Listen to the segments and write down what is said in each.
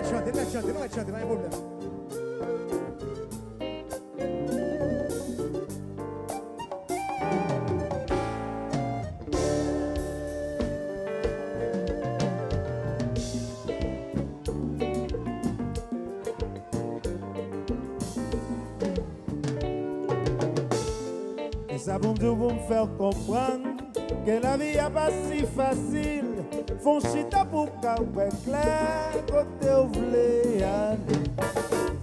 chanter, nous va chanter, pas de problème. Ça pour me faire comprendre que la vie n'est pas si facile. Font chita pour qu'elle clair côté où vous voulez aller.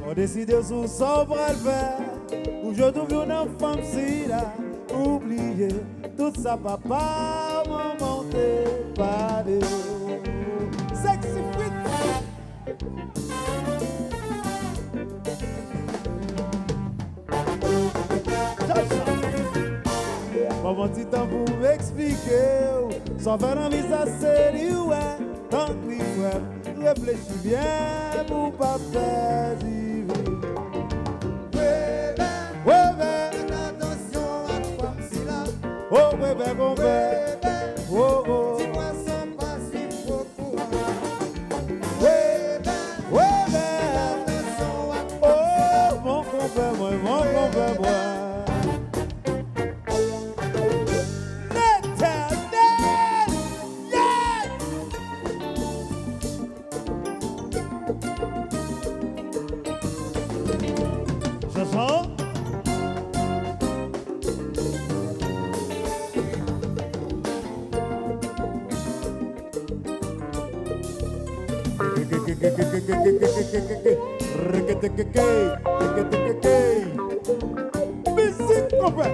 Faut décider sur son bras le faire. Ou je trouve une femme si là. Oubliez tout ça, papa, maman, t'es pas de sexy fit. Mon petit temps pour m'expliquer, sans faire un visage sérieux, tant que réfléchis bien pour pas faire du Ouais, faites attention à quoi c'est là. oh, bébé, mon père, oh, oh, Si moi sans pas suivre beaucoup. ouais, Attention à oh, mon compère, moi. Musique, copain.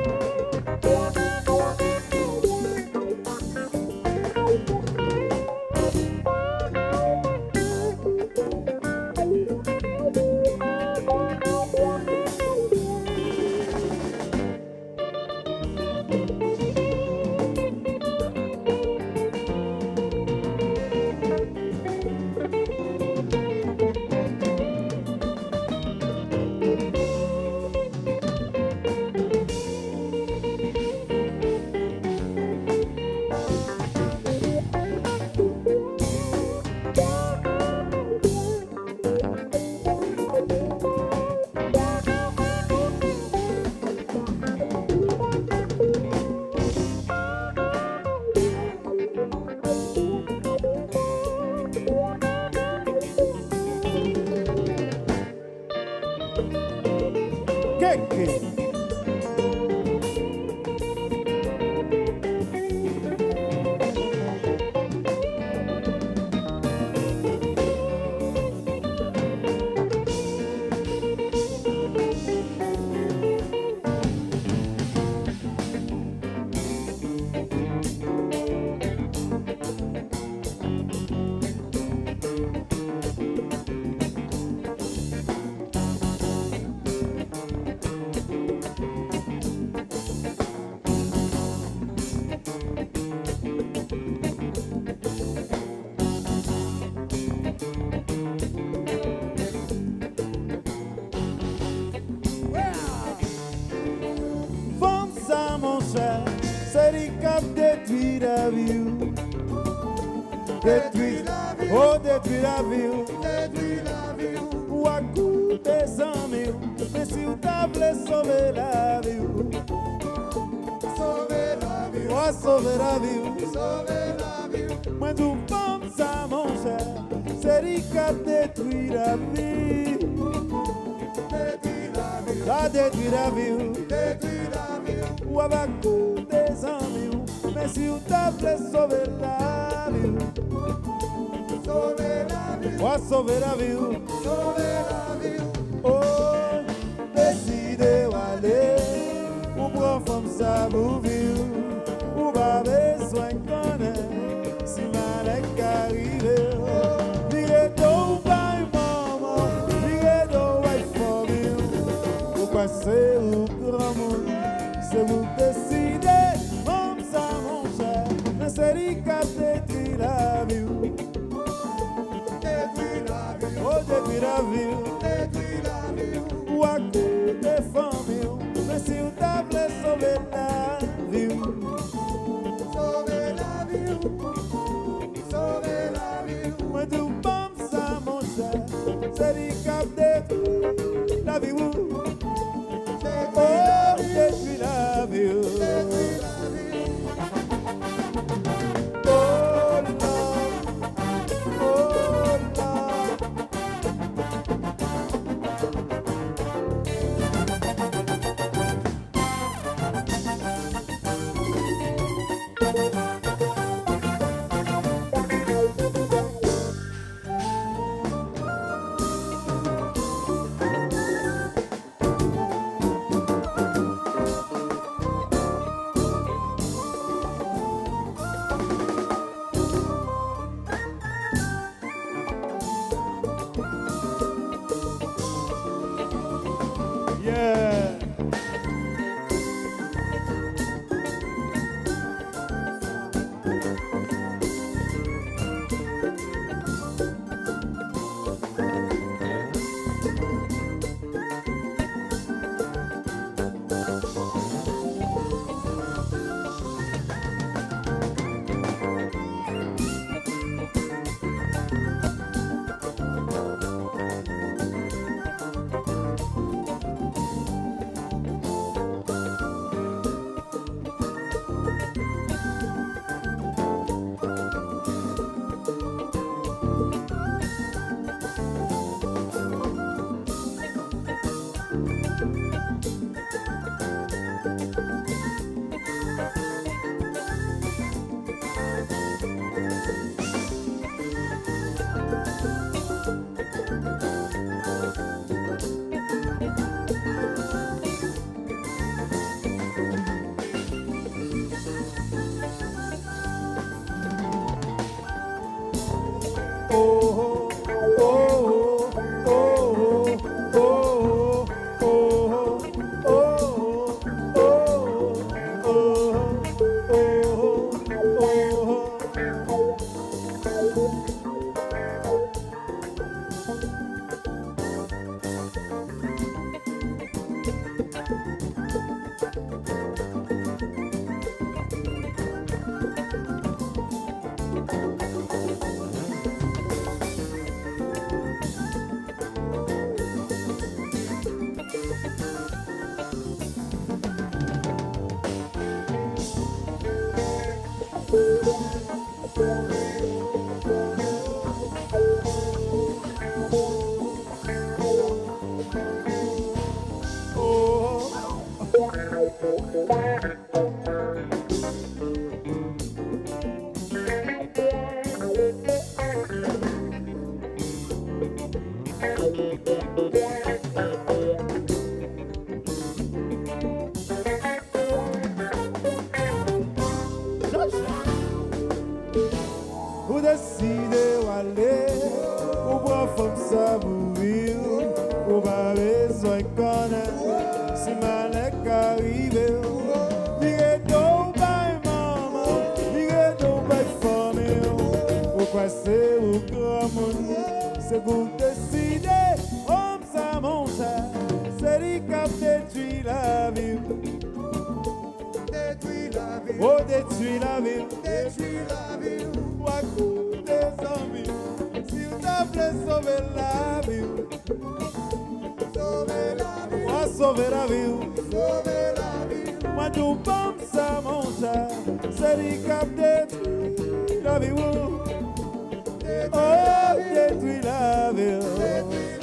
Détruit la vie, détruit la vie, détruit la vie. ou à coup des 100 000, mais si vous t'avez sauvé la vie, Sauver la vie, ou sauver la vie, sauver la vie. moi tout comme ça mon cher, c'est lui qui a détruit la vie, Détruit la vie, a détruit la vie, détruit la vie. ou à coup des 100 000, mais si vous t'avez sauvé la vie, Sauver la vie, ou sauver la vie. sauver la vie. Oh, décidez d'aller, ou prendre comme ça pour vivre, ou pas besoin de connaître, si mal est arrivé. Virez d'eau, by maman, virez d'eau, by for you. Ou passer au grand monde, c'est vous décidez, comme ça mon cher, mais c'est lui qui a détruit la vie. Détruit la vie, Oh, détruit la vie. détruit la vie. Ou à coup des familles, mais si vous t'avez sauvé la vie, Sauver la vie, sauver la vie. moi tout comme ça mon cher, Ou décidez ou aller, ou prend femme ça vous vivre, ou pas besoin connaître, si malek arrive, virez donc by maman, virez donc by famille, ou passez au grand monde, c'est vous décidez, homme ça mon cher, c'est lui qui a détruit la vie. Détruit la ville, Oh, détruit la ville, détruit la ville. moi coup des amis, s'il te plaît sauver la ville, Sauver la ville, moi sauver la ville, sauver la ville. moi tout bon ça mon cher, c'est lui qui a détruit la ville, oh, détruit la ville. Détruit